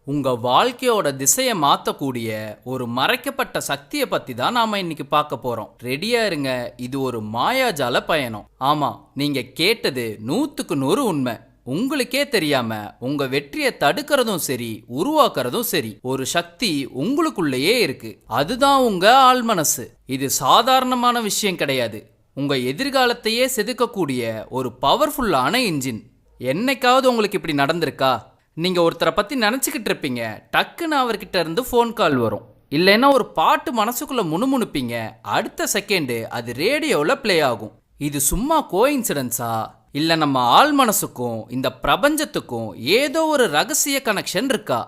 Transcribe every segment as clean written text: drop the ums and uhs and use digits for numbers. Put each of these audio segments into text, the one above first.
உங்க வாழ்க்கையோட திசையை மாத்தக்கூடிய ஒரு மறைக்கப்பட்ட சக்தியை பத்தி தான் நாம இன்னைக்கு பார்க்க போறோம். ரெடியா இருங்க. இது ஒரு மாயாஜால பயணம். ஆமா, நீங்க கேட்டது 100% உண்மை. உங்களுக்கே தெரியாம உங்க வெற்றியை தடுக்கிறதும் சரி, உருவாக்குறதும் சரி, ஒரு சக்தி உங்களுக்குள்ளேயே இருக்கு. அதுதான் உங்க ஆழ்மனசு. இது சாதாரணமான விஷயம் கிடையாது. உங்க எதிர்காலத்தையே செதுக்கக்கூடிய ஒரு பவர்ஃபுல்லான இன்ஜின். என்னைக்காவது உங்களுக்கு இப்படி நடந்திருக்கா? நீங்க ஒருத்தரை பத்தி நினைச்சுக்கிட்டு இருப்பீங்க, டக்குன்னு அவர்கிட்ட இருந்து ஃபோன் கால் வரும். இல்லைன்னா ஒரு பாட்டு மனசுக்குள்ள முணுமுணுப்பீங்க, அடுத்த செகண்டு அது ரேடியோவில் ப்ளே ஆகும். இது சும்மா கோஇன்சிடென்ஸா? இல்லை நம்ம ஆள் மனசுக்கும் இந்த பிரபஞ்சத்துக்கும் ஏதோ ஒரு ரகசிய கனெக்ஷன் இருக்கா?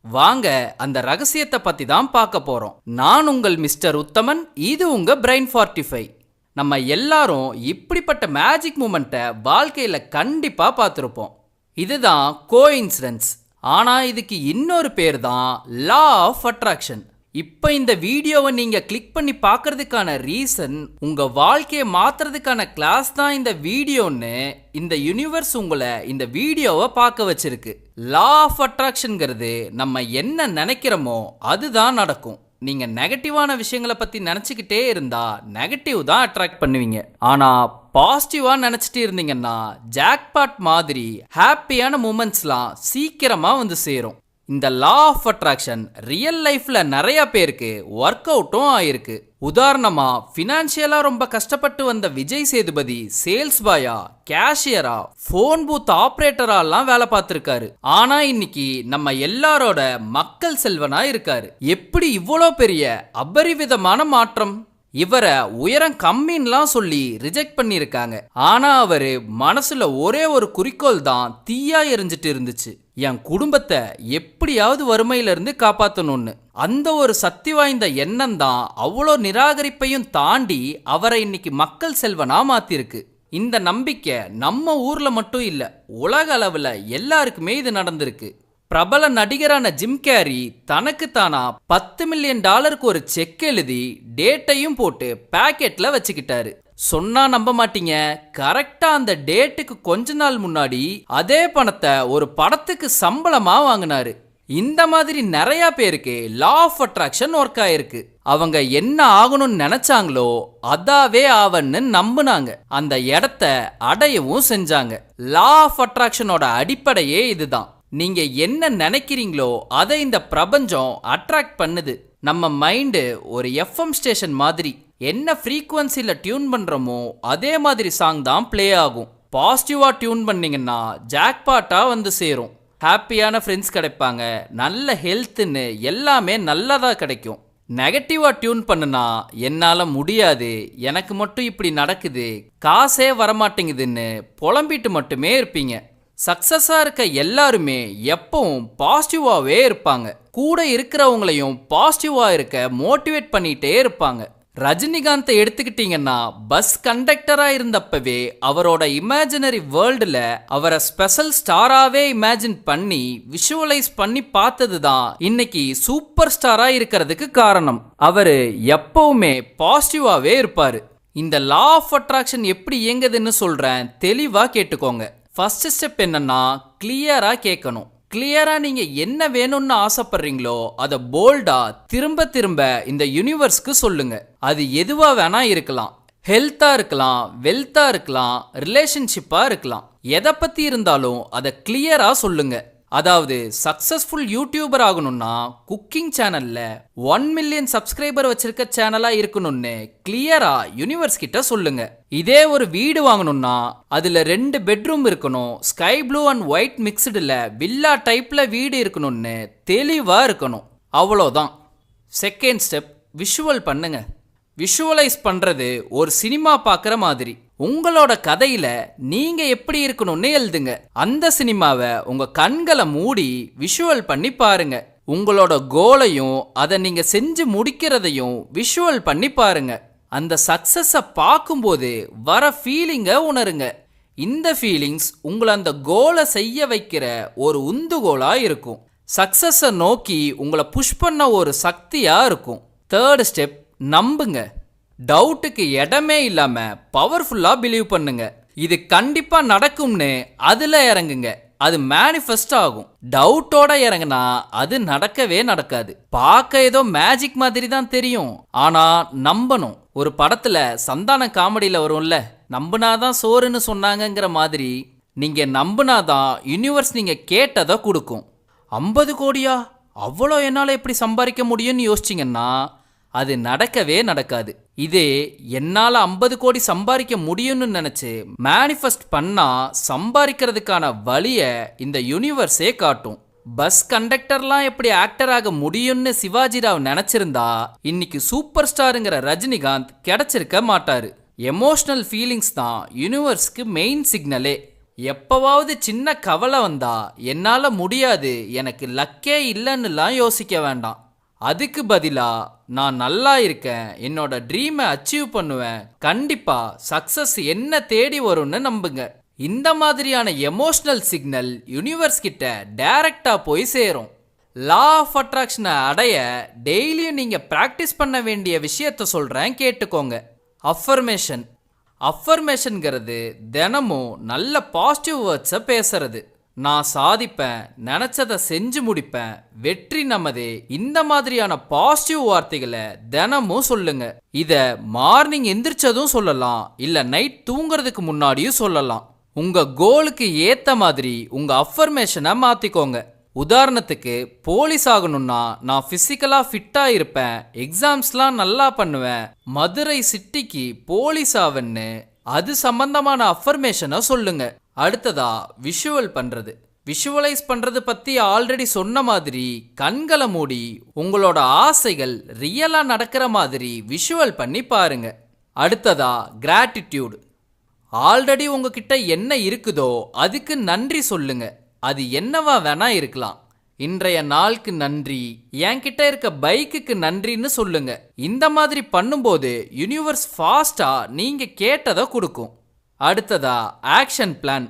வாங்க அந்த ரகசியத்தை பத்தி தான் பார்க்க போறோம். நான் உங்கள் மிஸ்டர் உத்தமன், இது உங்க பிரைன் 45. நம்ம எல்லாரும் இப்படிப்பட்ட மேஜிக் மூமெண்ட்டை வாழ்க்கையில் கண்டிப்பா பார்த்துருப்போம். இதுதான் கோஇன்சிடென்ஸ். ஆனா இதுக்கு இன்னொரு பேர் தான் லா ஆஃப் அட்ராக்ஷன். இப்போ இந்த வீடியோவை நீங்க கிளிக் பண்ணி பார்க்கறதுக்கான ரீசன், உங்க வாழ்க்கையை மாத்துறதுக்கான கிளாஸ் தான் இந்த வீடியோன்னு இந்த யூனிவர்ஸ் உங்களை இந்த வீடியோவை பார்க்க வச்சிருக்கு. லா ஆஃப் அட்ராக்ஷன்ங்கிறது நம்ம என்ன நினைக்கிறோமோ அதுதான் நடக்கும். நீங்க நெகட்டிவான விஷயங்களை பத்தி நினைச்சுக்கிட்டே இருந்தா நெகட்டிவ் தான் அட்ராக்ட் பண்ணுவீங்க. ஆனா பாசிட்டிவா நினைச்சிட்டு இருந்தீங்கன்னா ஜாக்பாட் மாதிரி ஹாப்பியான மூமெண்ட்ஸ்லாம் சீக்கிரமா வந்து சேரும். இந்த லா ஆஃப் அட்ராக்ஷன் ரியல் லைஃப்ல நிறைய பேருக்கு ஒர்க் அவுட்டும் ஆயிருக்கு. உதாரணமா, ஃபினான்ஷியலா ரொம்ப கஷ்டப்பட்டு வந்த விஜய் சேதுபதி சேல்ஸ் பாயா, கேஷியரா, போன் பூத் ஆபரேட்டராலாம் வேலை பார்த்திருக்காரு. ஆனா இன்னைக்கு நம்ம எல்லாரோட மக்கள் செல்வனா இருக்காரு. எப்படி இவ்வளோ பெரிய அபரிவிதமான மாற்றம்? இவரை உயரம் கம்மின்லாம் சொல்லி ரிஜெக்ட் பண்ணியிருக்காங்க. ஆனா அவரு மனசுல ஒரே ஒரு குறிக்கோள் தான் தீயா எரிஞ்சிட்டு இருந்துச்சு, என் குடும்பத்தை எப்படியாவது வறுமையிலிருந்து காப்பாற்றணும்னு. அந்த ஒரு சக்தி வாய்ந்த எண்ணம் தான் அவ்வளோ நிராகரிப்பையும் தாண்டி அவரை இன்னைக்கு மக்கள் செல்வனா மாத்திருக்கு. இந்த நம்பிக்கை நம்ம ஊர்ல மட்டும் இல்ல, உலக அளவுல எல்லாருக்குமே இது நடந்திருக்கு. பிரபல நடிகரான ஜிம் கேரி தனக்கு தானா $10 மில்லியன் ஒரு செக் எழுதி டேட்டையும் போட்டு பாக்கெட்ல வச்சுக்கிட்டாரு. சொன்னா நம்ப மாட்டீங்க, கரெக்டா அந்த டேட்டுக்கு கொஞ்ச நாள் முன்னாடி அதே பணத்தை ஒரு படத்துக்கு சம்பளமா வாங்கினாரு. இந்த மாதிரி நிறைய பேருக்கு லா ஆஃப் அட்ராக்ஷன் ஒர்க் ஆயிருக்கு. அவங்க என்ன ஆகணும்னு நினைச்சாங்களோ அதாவே ஆவன்னு நம்புனாங்க, அந்த இடத்த அடையவும் செஞ்சாங்க. லா ஆஃப் அட்ராக்ஷனோட அடிப்படையே இதுதான். நீங்க என்ன நினைக்கிறீங்களோ அதை இந்த பிரபஞ்சம் அட்ராக்ட் பண்ணுது. நம்ம மைண்டு ஒரு எஃப்எம் ஸ்டேஷன் மாதிரி. என்ன ஃப்ரீக்வன்சில டியூன் பண்றோமோ அதே மாதிரி சாங் தான் ப்ளே ஆகும். பாசிட்டிவா டியூன் பண்ணீங்கன்னா ஜாக்பாட்டா வந்து சேரும். ஹாப்பியான ஃப்ரெண்ட்ஸ் கிடைப்பாங்க, நல்ல ஹெல்த்னு எல்லாமே நல்லதா கிடைக்கும். நெகட்டிவா டியூன் பண்ணுனா என்னால முடியாது, எனக்கு மட்டும் இப்படி நடக்குது, காசே வரமாட்டேங்குதுன்னு புலம்பிட்டு மட்டுமே இருப்பீங்க. சக்சஸா இருக்க எல்லாருமே எப்பவும் பாசிட்டிவாவே இருப்பாங்க. கூட இருக்கிறவங்களையும் பாசிட்டிவா இருக்க மோட்டிவேட் பண்ணிட்டே இருப்பாங்க. ரஜினிகாந்தை எடுத்துக்கிட்டீங்கன்னா பஸ் கண்டக்டரா இருந்தப்பவே அவரோட இமேஜினரி வேர்ல்டுல அவரை ஸ்பெஷல் ஸ்டாராவே இமேஜின் பண்ணி விஷுவலைஸ் பண்ணி பார்த்தது தான் இன்னைக்கு சூப்பர் ஸ்டாரா இருக்கிறதுக்கு காரணம். அவரு எப்பவுமே பாசிட்டிவாவே இருப்பாரு. இந்த லா ஆஃப் அட்ராக்ஷன் எப்படி இயங்குதுன்னு சொல்றேன், தெளிவா கேட்டுக்கோங்க. ஃபர்ஸ்ட் ஸ்டெப் என்னன்னா, கிளியரா கேட்கணும். கிளியரா நீங்க என்ன வேணும்னு ஆசைப்படுறீங்களோ அதை போல்டா திரும்ப திரும்ப இந்த யூனிவர்ஸ்க்கு சொல்லுங்க. அது எதுவா வேணா இருக்கலாம். ஹெல்த்தா இருக்கலாம், வெல்த்தா இருக்கலாம், ரிலேஷன்ஷிப்பா இருக்கலாம். எதை பத்தி இருந்தாலும் அதை கிளியரா சொல்லுங்க. அதாவது சக்சஸ்ஃபுல் யூடியூபர் ஆகணும்னா குக்கிங் சேனல்ல 1 மில்லியன் சப்ஸ்கிரைபர் வச்சிருக்க சேனலா இருக்கணும்னு கிளியரா யூனிவர்ஸ் கிட்ட சொல்லுங்க. இதே ஒரு வீடு வாங்கணும்னா அதுல 2 பெட்ரூம் இருக்கணும், ஸ்கை ப்ளூ அண்ட் ஒயிட் மிக்ஸ்டுல வில்லா டைப்ல வீடு இருக்கணும்னு தெளிவா இருக்கணும். அவ்வளோதான். செகண்ட் ஸ்டெப், விஷுவல் பண்ணுங்க. விஷுவலைஸ் பண்றது ஒரு சினிமா பார்க்குற மாதிரி. உங்களோட கதையில நீங்க எப்படி இருக்கணும்னு எழுதுங்க. அந்த சினிமாவை உங்க கண்களை மூடி விஷுவல் பண்ணி பாருங்க. உங்களோட கோலையும் அதை நீங்க செஞ்சு முடிக்கிறதையும் விஷுவல் பண்ணி பாருங்க. அந்த சக்சஸை பார்க்கும்போது வர ஃபீலிங்கை உணருங்க. இந்த ஃபீலிங்ஸ் உங்களை அந்த கோலை செய்ய வைக்கிற ஒரு உந்துகோலா இருக்கும். சக்சஸை நோக்கி உங்களை புஷ் பண்ண ஒரு சக்தியா இருக்கும். தேர்ட் ஸ்டெப், நம்புங்க. டவுட்டுக்கு இடமே இல்லாம பவர்ஃபுல்லா பிலீவ் பண்ணுங்க. இது கண்டிப்பா நடக்கும்னு அதுல இறங்குங்க. அது மேனிஃபெஸ்ட் ஆகும். டவுட்டோட இறங்கினா அது நடக்கவே நடக்காது. பார்க்க ஏதோ மேஜிக் மாதிரி தான் தெரியும், ஆனா நம்பணும். ஒரு படத்துல சந்தான காமெடியில வரும்ல, நம்புனாதான் சோறுன்னு சொன்னாங்கங்கிற மாதிரி நீங்க நம்புனாதான் யூனிவர்ஸ் நீங்க கேட்டதை கொடுக்கும். 50 கோடியா, அவ்வளோ என்னால் எப்படி சம்பாதிக்க முடியும்னு யோசிச்சிங்கன்னா அது நடக்கவே நடக்காது. இதே என்னால் 50 கோடி சம்பாதிக்க முடியும்னு நினச்சி மேனிஃபெஸ்ட் பண்ணா சம்பாதிக்கிறதுக்கான வழியை இந்த யூனிவர்ஸே காட்டும். பஸ் கண்டக்டர்லாம் எப்படி ஆக்டர் ஆக முடியும்னு சிவாஜி ராவ் நினச்சிருந்தா இன்னைக்கு சூப்பர் ஸ்டாருங்கிற ரஜினிகாந்த் கிடைச்சிருக்க மாட்டாரு. எமோஷனல் ஃபீலிங்ஸ் தான் யூனிவர்ஸ்க்கு மெயின் சிக்னலே. எப்பவாவது சின்ன கவலை வந்தா என்னால் முடியாது, எனக்கு லக்கே இல்லைன்னுலாம் யோசிக்க வேண்டாம். அதுக்கு பதிலா நான் நல்லா இருக்கேன், என்னோட ட்ரீமை அச்சீவ் பண்ணுவேன், கண்டிப்பா சக்சஸ் என்ன தேடி வரும்னு நம்புங்க. இந்த மாதிரியான எமோஷனல் சிக்னல் யூனிவர்ஸ் கிட்ட டைரக்டா போய் சேரும். லா ஆஃப் அட்ராக்ஷனை அடைய டெய்லியும் நீங்க பிராக்டிஸ் பண்ண வேண்டிய விஷயத்த சொல்றேன், கேட்டுக்கோங்க. அஃபர்மேஷன். அஃபர்மேஷன்கிறது தினமும் நல்ல பாசிட்டிவ் வேர்ட்ஸை பேசுறது. நான் சாதிப்பேன், நினச்சதை செஞ்சு முடிப்பேன், வெற்றி நமதே, இந்த மாதிரியான பாசிட்டிவ் வார்த்தைகளை தினமும் சொல்லுங்க. இதை மார்னிங் எந்திரிச்சதும் சொல்லலாம், இல்லை நைட் தூங்குறதுக்கு முன்னாடியும் சொல்லலாம். உங்க கோலுக்கு ஏற்ற மாதிரி உங்க அஃபர்மேஷனை மாற்றிக்கோங்க. உதாரணத்துக்கு, போலீஸ் ஆகணும்னா நான் ஃபிசிக்கலாக ஃபிட்டாக இருப்பேன், எக்ஸாம்ஸ்லாம் நல்லா பண்ணுவேன், மதுரை சிட்டிக்கு போலீஸ் ஆவன்னு அது சம்பந்தமான அஃபர்மேஷனை சொல்லுங்க. அடுத்ததா விஷுவல் பண்றது. விஷுவலைஸ் பண்றது பத்தி ஆல்ரெடி சொன்ன மாதிரி கண்களை மூடி உங்களோட ஆசைகள் ரியலா நடக்கிற மாதிரி விஷுவல் பண்ணி பாருங்க. அடுத்ததா கிராட்டிடியூட். ஆல்ரெடி உங்ககிட்ட என்ன இருக்குதோ அதுக்கு நன்றி சொல்லுங்க. அது என்னவா வேணா இருக்கலாம். இன்றைய நாளுக்கு நன்றி, என்கிட்ட இருக்க பைக்குக்கு நன்றின்னு சொல்லுங்க. இந்த மாதிரி பண்ணும்போது யூனிவர்ஸ் ஃபாஸ்டா நீங்க கேட்டதை கொடுக்கும். அடுத்ததா ஆக்ஷன் பிளான்.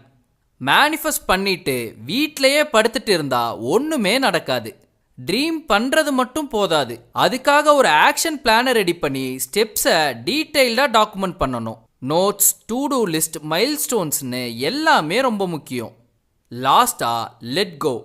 மேனிஃபெஸ்ட் பண்ணிட்டு வீட்லயே படுத்துட்டு இருந்தா ஒண்ணுமே நடக்காது. ட்ரீம் பண்றது மட்டும் போதாது, அதுக்காக ஒரு ஆக்ஷன் பிளானை ரெடி பண்ணி ஸ்டெப்ஸை டீட்டெயில்டா டாக்குமெண்ட் பண்ணணும். நோட்ஸ், டு டூ லிஸ்ட், மைல்ஸ்டோன்ஸ்னு எல்லாமே ரொம்ப முக்கியம். லாஸ்டா லெட் கோ.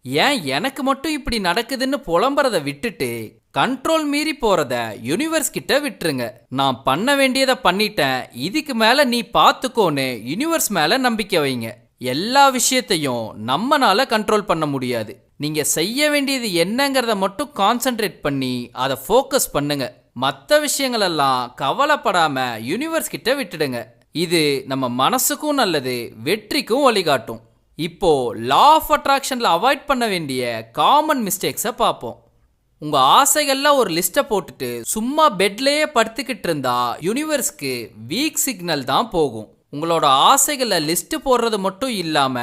ஏன் எனக்கு மட்டும் இப்படி நடக்குதுன்னு புலம்புறதை விட்டுட்டு கண்ட்ரோல் மீறி போறத யூனிவர்ஸ் கிட்ட விட்டுருங்க. நான் பண்ண வேண்டியதை பண்ணிட்டேன், இதுக்கு மேல நீ பார்த்துக்கோன்னு யூனிவர்ஸ் மேல நம்பிக்கை வைங்க. எல்லா விஷயத்தையும் நம்மனால கண்ட்ரோல் பண்ண முடியாது. நீங்க செய்ய வேண்டியது என்னங்கிறத மட்டும் கான்சென்ட்ரேட் பண்ணி அதை ஃபோக்கஸ் பண்ணுங்க. மற்ற விஷயங்களெல்லாம் கவலைப்படாம யூனிவர்ஸ் கிட்ட விட்டுடுங்க. இது நம்ம மனசுக்கும் நல்லது, வெற்றிக்கும் வழிகாட்டும். இப்போ லா ஆஃப் அட்ராக்ஷன்ல அவாய்ட் பண்ண வேண்டிய காமன் மிஸ்டேக்ஸை பார்ப்போம். உங்க ஆசைகள்ல ஒரு லிஸ்ட்டை போட்டுட்டு சும்மா பெட்லயே படுத்துக்கிட்டு இருந்தா யூனிவர்ஸ்க்கு வீக் சிக்னல் தான் போகும். உங்களோட ஆசைகளை லிஸ்ட் போடுறது மட்டும் இல்லாம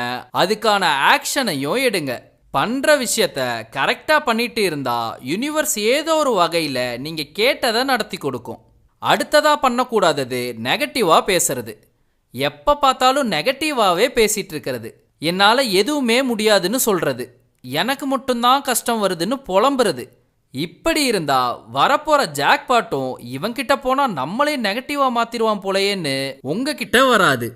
அதுக்கான ஆக்ஷனையும் எடுங்க. பண்ற விஷயத்த கரெக்டா பண்ணிட்டு இருந்தா யூனிவர்ஸ் ஏதோ ஒரு வகையில நீங்க கேட்டதை நடத்தி கொடுக்கும். அடுத்ததா பண்ணக்கூடாதது நெகட்டிவா பேசுறது. எப்ப பார்த்தாலும் நெகட்டிவாவே பேசிட்டு இருக்கிறது, என்னால எதுவுமே முடியாதுன்னு சொல்றது, எனக்கு மட்டும்தான் கஷ்டம் வருதுன்னு புலம்புறது. இப்படி இருந்தா வரப்போற ஜாக்பாட்டும் இவன்கிட்ட போனா நம்மளே நெகட்டிவா மாத்திருவான் போலையேன்னு உங்ககிட்ட வராது.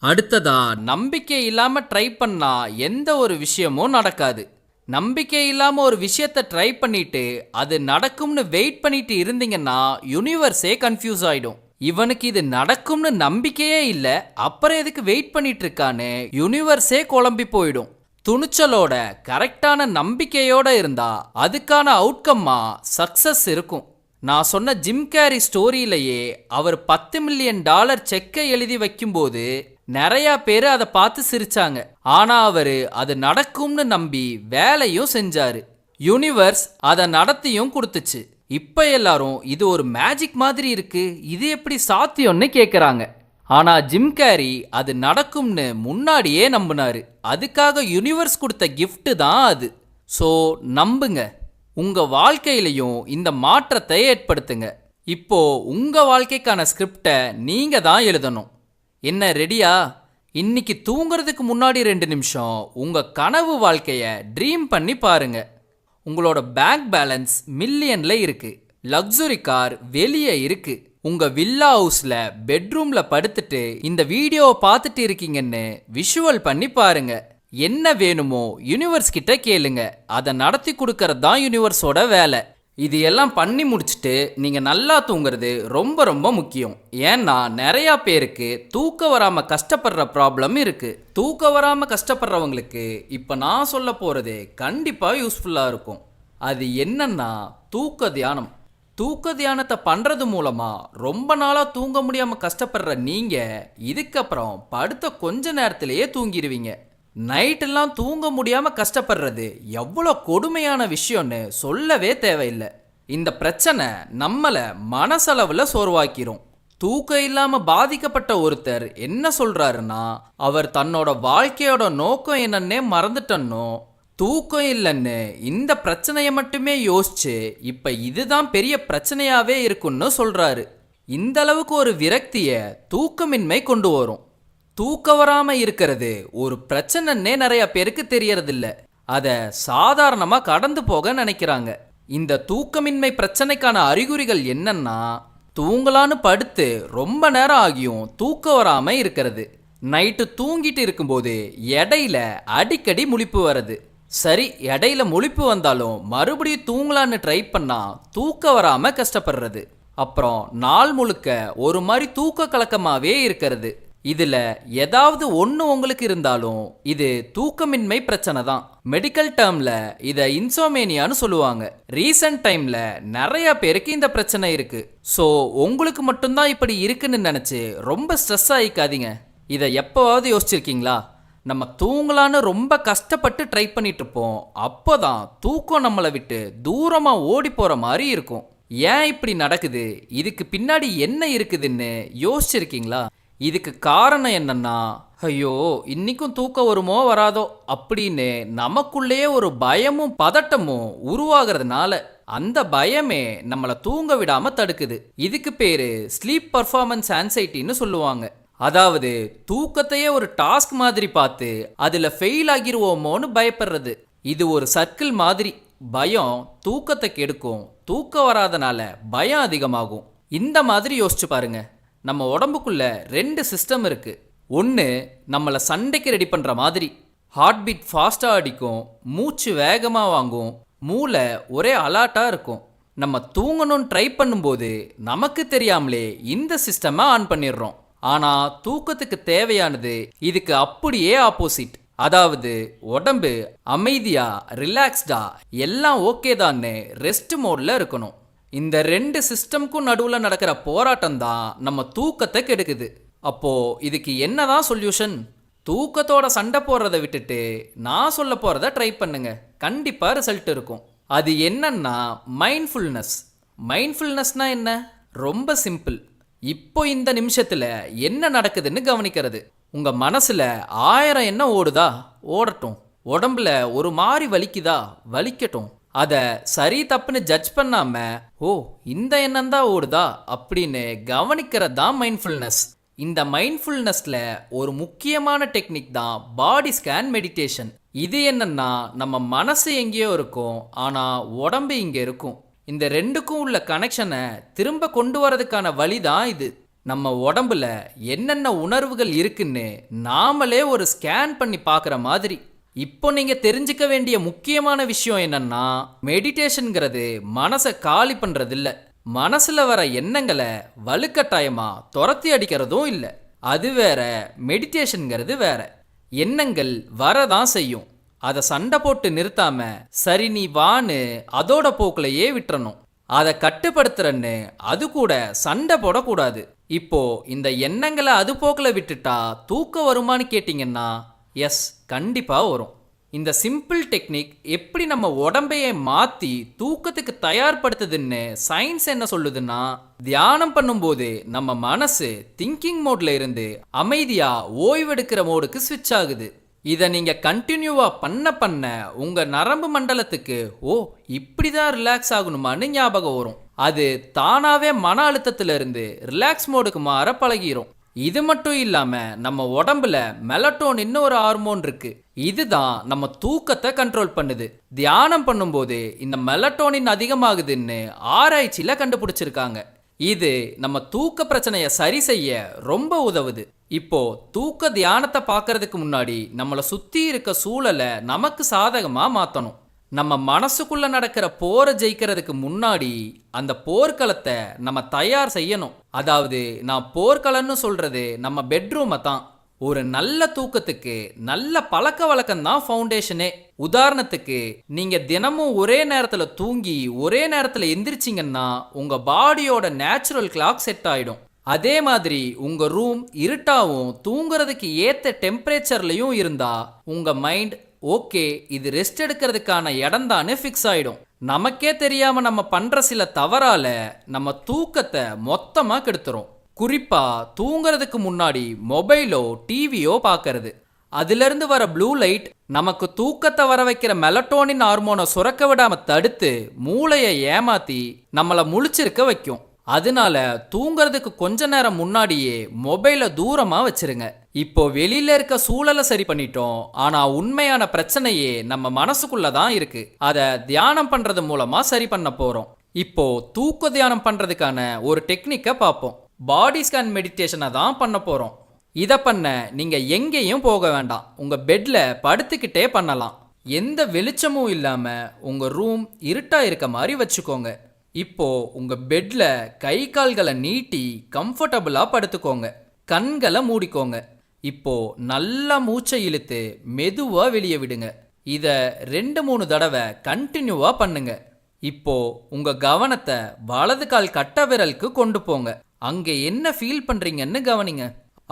அடுத்ததா நம்பிக்கை இல்லாம ட்ரை பண்ணா எந்த ஒரு விஷயமும் நடக்காது. நம்பிக்கை இல்லாம ஒரு விஷயத்த ட்ரை பண்ணிட்டு அது நடக்கும்னு வெயிட் பண்ணிட்டு இருந்தீங்கன்னா யூனிவர்ஸே கன்ஃபியூஸ் ஆயிடும். இவனுக்கு இது நடக்கும்னு நம்பிக்கையே இல்லை, அப்புறம் எதுக்கு வெயிட் பண்ணிட்டு இருக்கான்னு யூனிவர்ஸே குழம்பி போயிடும். துணிச்சலோட கரெக்டான நம்பிக்கையோட இருந்தா அதுக்கான அவுட்கம்மா சக்சஸ் இருக்கும். நான் சொன்ன ஜிம் கேரி ஸ்டோரியிலேயே அவர் $10 மில்லியன் செக்கை எழுதி வைக்கும்போது நிறைய பேர் அதை பார்த்து சிரிச்சாங்க. ஆனா அவரு அது நடக்கும்னு நம்பி வேலையும் செஞ்சாரு. யூனிவர்ஸ் அதை நடத்தியும் கொடுத்துச்சு. இப்ப எல்லாரும் இது ஒரு மேஜிக் மாதிரி இருக்கு, இது எப்படி சாத்தியம்னு கேக்குறாங்க. ஆனா ஜிம் கேரி அது நடக்கும்னு முன்னாடியே நம்பினாரு. அதுக்காக யூனிவர்ஸ் கொடுத்த கிஃப்ட் தான் அது. ஸோ நம்புங்க, உங்க வாழ்க்கையிலையும் இந்த மாற்றத்தை ஏற்படுத்துங்க. இப்போ உங்க வாழ்க்கைக்கான ஸ்கிரிப்டை நீங்க தான் எழுதணும். என்ன ரெடியா? இன்னைக்கு தூங்குறதுக்கு முன்னாடி 2 நிமிஷம் உங்க கனவு வாழ்க்கைய ட்ரீம் பண்ணி பாருங்க. உங்களோட பேங்க் பேலன்ஸ் மில்லியன்ல இருக்கு, லக்ஸுரி கார் வெளியே இருக்கு, உங்க வில்லா ஹவுஸ்ல பெட்ரூம்ல படுத்துட்டு இந்த வீடியோவை பார்த்துட்டு இருக்கீங்கன்னு விஷுவல் பண்ணி பாருங்க. என்ன வேணுமோ யூனிவர்ஸ் கிட்ட கேளுங்க, அதை நடத்தி கொடுக்கறது தான் யூனிவர்ஸோட வேலை. இது எல்லாம் பண்ணி முடிச்சுட்டு நீங்க நல்லா தூங்குறது ரொம்ப ரொம்ப முக்கியம். ஏன்னா நிறைய பேருக்கு தூக்கம் வராம கஷ்டப்படுற ப்ராப்ளம் இருக்கு. தூக்கம் வராம கஷ்டப்படுறவங்களுக்கு இப்ப நான் சொல்ல போறது கண்டிப்பா யூஸ்ஃபுல்லா இருக்கும். அது என்னன்னா தூக்க தியானம். தூக்க தியானத்தை பண்றது மூலமா ரொம்ப நாளா தூங்க முடியாம கஷ்டப்படுற நீங்க இதுக்கப்புறம் படுத்த கொஞ்ச நேரத்திலேயே தூங்கிடுவீங்க. நைட்டெல்லாம் தூங்க முடியாம கஷ்டப்படுறது எவ்வளோ கொடுமையான விஷயம்னு சொல்லவே தேவையில்லை. இந்த பிரச்சனை நம்மளை மனசளவுல சோர்வாக்கிரும். தூக்கம் இல்லாம பாதிக்கப்பட்ட ஒருத்தர் என்ன சொல்றாருன்னா, அவர் தன்னோட வாழ்க்கையோட நோக்கம் என்னன்னே மறந்துட்டனோ, தூக்கம் இல்லைன்னு இந்த பிரச்சனையை மட்டுமே யோசிச்சு இப்ப இதுதான் பெரிய பிரச்சனையாவே இருக்குன்னு சொல்றாரு. இந்த அளவுக்கு ஒரு விரக்திய தூக்கமின்மை கொண்டு வரும். தூக்கம் வராம இருக்கிறது ஒரு பிரச்சனைன்னே நிறைய பேருக்கு தெரியறதில்ல. அத சாதாரணமா கடந்து போக நினைக்கிறாங்க. இந்த தூக்கமின்மை பிரச்சனைக்கான அறிகுறிகள் என்னன்னா, தூங்கலான்னு படுத்து ரொம்ப நேரம் ஆகியும் தூக்கம் வராம இருக்கிறது. நைட்டு தூங்கிட்டு இருக்கும்போது இடையில அடிக்கடி முழிப்பு வருது. சரி, இடையில முழிப்பு வந்தாலும் மறுபடியும் தூங்கலான்னு ட்ரை பண்ணா தூக்கம் வராம கஷ்டப்படுறது. அப்புறம் நாள் முழுக்க ஒரு மாதிரி தூக்க கலக்கமாவே இருக்கிறது. இதுல ஏதாவது ஒன்று உங்களுக்கு இருந்தாலும் இது தூக்கமின்மை பிரச்சனை தான். மெடிக்கல் டேர்ம்ல இதை இன்சோமேனியான்னு சொல்லுவாங்க. ரீசன்ட் டைம்ல நிறைய பேருக்கு இந்த பிரச்சனை இருக்கு. ஸோ உங்களுக்கு மட்டும்தான் இப்படி இருக்குன்னு நினைச்சு ரொம்ப ஸ்ட்ரெஸ் ஆகிக்காதீங்க. இதை எப்போவாவது யோசிச்சிருக்கீங்களா? நம்ம தூங்கலான்னு ரொம்ப கஷ்டப்பட்டு ட்ரை பண்ணிட்டு இருப்போம். அப்போதான் தூக்கம் நம்மளை விட்டு தூரமா ஓடி போற மாதிரி இருக்கும். ஏன் இப்படி நடக்குது, இதுக்கு பின்னாடி என்ன இருக்குதுன்னு யோசிச்சிருக்கீங்களா? இதுக்கு காரணம் என்னன்னா, ஐயோ இன்னைக்கும் தூக்கம் வருமோ வராதோ அப்படின்னு நமக்குள்ளேயே ஒரு பயமும் பதட்டமும் உருவாகிறதுனால அந்த பயமே நம்மளை தூங்க விடாம தடுக்குது. இதுக்கு பேரு ஸ்லீப் பர்ஃபார்மன்ஸ் ஆன்சைட்டின்னு சொல்லுவாங்க. அதாவது தூக்கத்தையே ஒரு டாஸ்க் மாதிரி பார்த்து அதுல ஃபெயில் ஆகிருவோமோன்னு பயப்படுறது. இது ஒரு சர்க்கிள் மாதிரி. பயம் தூக்கத்தை கெடுக்கும், தூக்கம் வராதனால பயம் அதிகமாகும். இந்த மாதிரி யோசிச்சு பாருங்க. நம்ம உடம்புக்குள்ள 2 சிஸ்டம் இருக்கு. ஒன்று நம்மளை சண்டைக்கு ரெடி பண்ற மாதிரி, ஹார்ட் பீட் ஃபாஸ்டா அடிக்கும், மூச்சு வேகமா வாங்கும், மூளை ஒரே அலர்ட்டா இருக்கும். நம்ம தூங்கணும்னு ட்ரை பண்ணும்போது நமக்கு தெரியாமலே இந்த சிஸ்டமை ஆன் பண்ணிடுறோம். ஆனா தூக்கத்துக்கு தேவையானது இதுக்கு அப்படியே ஆப்போசிட். அதாவது உடம்பு அமைதியா ரிலாக்ஸ்டா எல்லாம் ஓகே தான்னு ரெஸ்ட் மோட்ல இருக்கணும். இந்த 2 சிஸ்டம்க்கும் நடுவில் நடக்கிற போராட்டம் தான் நம்ம தூக்கத்தை கெடுக்குது. அப்போ இதுக்கு என்னதான் சொல்யூஷன்? தூக்கத்தோட சண்டை போடுறதை விட்டுட்டு நான் சொல்ல போறத ட்ரை பண்ணுங்க, கண்டிப்பா ரிசல்ட் இருக்கும். அது என்னன்னா மைண்ட்ஃபுல்னஸ். மைண்ட்ஃபுல்னஸ்னா என்ன? ரொம்ப சிம்பிள். இப்போ இந்த நிமிஷத்துல என்ன நடக்குதுன்னு கவனிக்கிறது. உங்க மனசுல 1000 எண்ணம் ஓடுதா? ஓடட்டும். உடம்புல ஒரு மாதிரி வலிக்குதா? வலிக்கட்டும். அதை சரி தப்புன்னு ஜட்ஜ் பண்ணாம, ஓ இந்த எண்ணம் தான் ஓடுதா அப்படின்னு கவனிக்கிறது தான் மைண்ட்ஃபுல்னஸ். இந்த மைண்ட்ஃபுல்னஸ்ல ஒரு முக்கியமான டெக்னிக் தான் பாடி ஸ்கேன் மெடிடேஷன். இது என்னன்னா, நம்ம மனசு எங்கேயோ இருக்கும், ஆனா உடம்பு இங்க இருக்கும். இந்த ரெண்டுக்கும் உள்ள கனெக்ஷனை திரும்ப கொண்டு வரதுக்கான வழி தான் இது. நம்ம உடம்புல என்னென்ன உணர்வுகள் இருக்குன்னு நாமளே ஒரு ஸ்கேன் பண்ணி பார்க்குற மாதிரி. இப்போ நீங்க தெரிஞ்சுக்க வேண்டிய முக்கியமான விஷயம் என்னன்னா, மெடிடேஷன்ங்கிறது மனசை காலி பண்றது இல்ல. மனசுல வர எண்ணங்களை வலுக்கட்டாயமா துரத்தி அடிக்கிறதும் இல்லை. அது வேற, மெடிடேஷன்ங்கிறது வேற. எண்ணங்கள் வரதான் செய்யும், அதை சண்டை போட்டு நிறுத்தாம சரி நீ வான்னு அதோட போக்குலையே விட்டுறணும். அதை கட்டுப்படுத்துறன்னு அது கூட சண்டை போடக்கூடாது. இப்போ இந்த எண்ணங்களை அது போக்கில் விட்டுட்டா தூக்கம் வருமானு கேட்டிங்கன்னா, எஸ் கண்டிப்பா வரும். இந்த சிம்பிள் டெக்னிக் எப்படி நம்ம உடம்பையே மாத்தி தூக்கத்துக்கு தயார்படுத்துதுன்னு சயின்ஸ் என்ன சொல்லுதுன்னா, தியானம் பண்ணும்போது நம்ம மனசு திங்கிங் மோட்ல இருந்து அமைதியா ஓய்வெடுக்கிற மோடுக்கு ஸ்விட்ச் ஆகுது. இதை நீங்க கண்டினியூவா பண்ண பண்ண உங்க நரம்பு மண்டலத்துக்கு ஓ இப்படிதான் ரிலாக்ஸ் ஆகணுமான்னு ஞாபகம் வரும். அது தானாவே மன அழுத்தத்துல இருந்து ரிலாக்ஸ் மோடுக்கு மாற பழகிரும். இது மட்டும் இல்லாம நம்ம உடம்புல மெலட்டோனின் ஒரு ஹார்மோன் இருக்கு. இதுதான் நம்ம தூக்கத்தை கண்ட்ரோல் பண்ணுது. தியானம் பண்ணும்போது இந்த மெலட்டோனின் அதிகமாகுதுன்னு ஆராய்ச்சியில கண்டுபிடிச்சிருக்காங்க. இது நம்ம தூக்க பிரச்சனையை சரி செய்ய ரொம்ப உதவுது. இப்போ தூக்க தியானத்தை பார்க்கறதுக்கு முன்னாடி நம்மளை சுத்தி இருக்க சூழலை நமக்கு சாதகமா மாத்தணும். நம்ம மனசுக்குள்ள நடக்கிற போரை ஜெயிக்கிறதுக்கு முன்னாடி அந்த போர்க்களத்தை நம்ம தயார் செய்யணும். அதாவது நான் போர்க்களம்னு சொல்றது நம்ம பெட்ரூமை தான். ஒரு நல்ல தூக்கத்துக்கு நல்ல பழக்க வழக்கம் தான் ஃபவுண்டேஷனே. உதாரணத்துக்கு நீங்க தினமும் ஒரே நேரத்துல தூங்கி ஒரே நேரத்துல எந்திரிச்சிங்கன்னா உங்க பாடியோட நேச்சுரல் கிளாக் செட் ஆயிடும். அதே மாதிரி உங்க ரூம் இருட்டாவும் தூங்குறதுக்கு ஏத்த டெம்பரேச்சர்லயும் இருந்தா உங்க மைண்ட் ஓகே இது ரெஸ்ட் எடுக்கிறதுக்கான இடம் தானே ஃபிக்ஸ் ஆயிடும். நமக்கே தெரியாம நம்ம பண்ற சில தவறால நம்ம தூக்கத்தை மொத்தமா கெடுத்துரும். குறிப்பா தூங்குறதுக்கு முன்னாடி மொபைலோ டிவியோ பார்க்கறது. அதிலிருந்து வர ப்ளூ லைட் நமக்கு தூக்கத்தை வர வைக்கிற மெலட்டோனின் ஹார்மோனை சுரக்க விடாம தடுத்து மூளையை ஏமாத்தி நம்மளை முழிச்சிருக்க வைக்கும். அதனால தூங்குறதுக்கு கொஞ்ச நேரம் முன்னாடியே மொபைலை தூரமா வச்சிருங்க. இப்போ வெளியில இருக்க சூழலை சரி பண்ணிட்டோம், ஆனா உண்மையான பிரச்சனையே நம்ம மனசுக்குள்ள தான் இருக்கு. அதை தியானம் பண்றது மூலமா சரி பண்ண போறோம். இப்போ தூக்க தியானம் பண்றதுக்கான ஒரு டெக்னிக்கை பார்ப்போம். பாடி ஸ்கேன் மெடிடேஷனை தான் பண்ண போறோம். இதை பண்ண நீங்க எங்கேயும் போக வேண்டாம், உங்க பெட்ல படுத்துக்கிட்டே பண்ணலாம். எந்த வெளிச்சமும் இல்லாம உங்க ரூம் இருட்டா இருக்க மாதிரி வச்சுக்கோங்க. இப்போ உங்க பெட்ல கை கால்களை நீட்டி கம்ஃபர்டபுளா படுத்துக்கோங்க. கண்களை மூடிக்கோங்க. இப்போ நல்லா மூச்சை இழுத்து மெதுவா வெளியே விடுங்க. இத 2-3 தடவை கண்டினியூவா பண்ணுங்க. இப்போ உங்க கவனத்தை வலது கால் கட்டை விரலுக்கு கொண்டு போங்க. அங்க என்ன ஃபீல் பண்றீங்கன்னு கவனிங்க.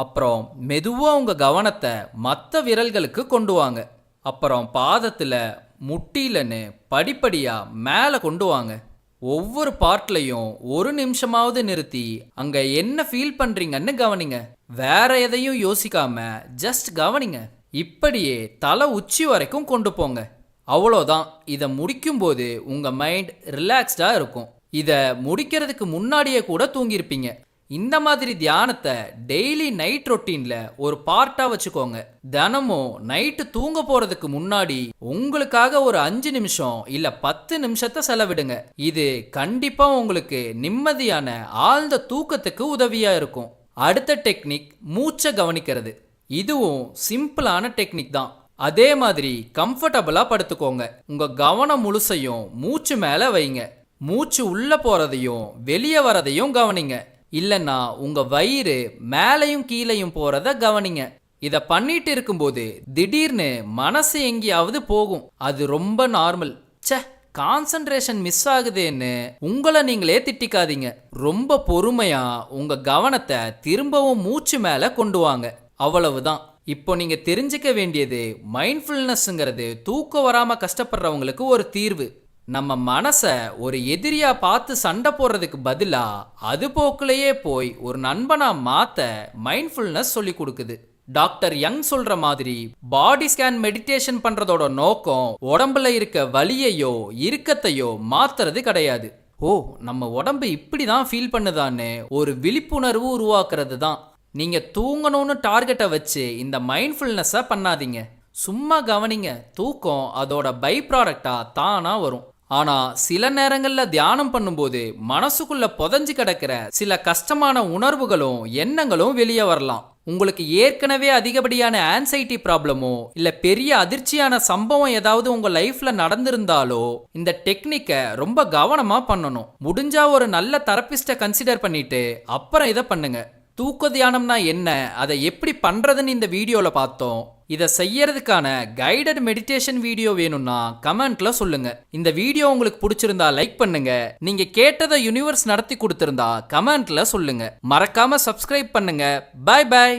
அப்புறம் மெதுவா உங்க கவனத்தை மற்ற விரல்களுக்கு கொண்டு வாங்க. அப்புறம் பாதத்துல முட்டிலன்னு படிப்படியா மேலே கொண்டு வாங்க. ஒவ்வொரு பார்ட்லையும் 1 நிமிஷமாவது நிறுத்தி அங்க என்ன ஃபீல் பண்றீங்கன்னு கவனிங்க. வேற எதையும் யோசிக்காம ஜஸ்ட் கவனிங்க. இப்படியே தலை உச்சி வரைக்கும் கொண்டு போங்க. அவ்வளோதான். இதை முடிக்கும்போது உங்க மைண்ட் ரிலாக்ஸ்டா இருக்கும். இதை முடிக்கிறதுக்கு முன்னாடியே கூட தூங்கியிருப்பீங்க. இந்த மாதிரி தியானத்தை டெய்லி நைட் ரொட்டீன்ல ஒரு பார்ட்டா வச்சுக்கோங்க. தினமும் நைட்டு தூங்க போறதுக்கு முன்னாடி உங்களுக்காக ஒரு 5 நிமிஷம் இல்ல 10 நிமிஷத்தை செலவிடுங்க. இது கண்டிப்பா உங்களுக்கு நிம்மதியான ஆழ்ந்த தூக்கத்துக்கு உதவியா இருக்கும். அடுத்த டெக்னிக் மூச்சை கவனிக்கிறது. இதுவும் சிம்பிளான டெக்னிக் தான். அதே மாதிரி கம்ஃபர்டபுளா படுத்துக்கோங்க. உங்க கவனம் முழுசையும் மூச்சு மேல வைங்க. மூச்சு உள்ள போறதையும் வெளியே வரதையும் கவனிங்க. இல்லைன்னா உங்க வயிறு மேலையும் கீழையும் போறத கவனிங்க. இத பண்ணிட்டு இருக்கும்போது திடீர்னு மனசு எங்கேயாவது போகும். அது ரொம்ப நார்மல். கான்சன்ட்ரேஷன் மிஸ் ஆகுதுன்னு உங்களை நீங்களே திட்டிக்காதீங்க. ரொம்ப பொறுமையா உங்க கவனத்தை திரும்பவும் மூச்சு மேல கொண்டு வாங்க. அவ்வளவுதான். இப்போ நீங்க தெரிஞ்சுக்க வேண்டியது மைண்ட்ஃபுல்னஸ்ங்கிறது தூக்கம் வராம கஷ்டப்படுறவங்களுக்கு ஒரு தீர்வு. நம்ம மனசை ஒரு எதிரியா பார்த்து சண்டை போடுறதுக்கு பதிலா அது போக்குலையே போய் ஒரு நண்பனா மாத்த மைண்ட்ஃபுல்னஸ் சொல்லி கொடுக்குது. டாக்டர் யங் சொல்ற மாதிரி பாடி ஸ்கேன் மெடிடேஷன் பண்றதோட நோக்கம் உடம்புல இருக்க வலியையோ இறுக்கத்தையோ மாத்துறது கிடையாது. நம்ம உடம்பு இப்படிதான் ஃபீல் பண்ணுதான்னு ஒரு விழிப்புணர்வு உருவாக்குறது தான். நீங்க தூங்கணும்னு டார்கெட்டை வச்சு இந்த மைண்ட்ஃபுல்னஸை பண்ணாதீங்க. சும்மா கவனிங்க. தூக்கம் அதோட பை ப்ராடக்டா தானா வரும். ஆனா சில நேரங்கள்ல தியானம் பண்ணும்போது மனசுக்குள்ள புதஞ்சு கிடக்கிற சில கஷ்டமான உணர்வுகளும் எண்ணங்களும் வெளியே வரலாம். உங்களுக்கு ஏற்கனவே அதிகப்படியான ஆன்சைட்டி ப்ராப்ளமோ இல்ல பெரிய அதிர்ச்சியான சம்பவம் ஏதாவது உங்க லைஃப்ல நடந்திருந்தாலோ இந்த டெக்னிக்கை ரொம்ப கவனமா பண்ணணும். முடிஞ்சா ஒரு நல்ல தெரபிஸ்ட கன்சிடர் பண்ணிட்டு அப்புறம் இதை பண்ணுங்க. தூக்க தியானம்னா என்ன, அதை எப்படி பண்றதுன்னு இந்த வீடியோல பார்த்தோம். இதை செய்யறதுக்கான கைடட் மெடிடேஷன் வீடியோ வேணும்னா கமெண்ட்ல சொல்லுங்க. இந்த வீடியோ உங்களுக்கு பிடிச்சிருந்தா லைக் பண்ணுங்க. நீங்க கேட்டதை யூனிவர்ஸ் நடத்தி கொடுத்திருந்தா கமெண்ட்ல சொல்லுங்க. மறக்காம சப்ஸ்கிரைப் பண்ணுங்க. Bye by.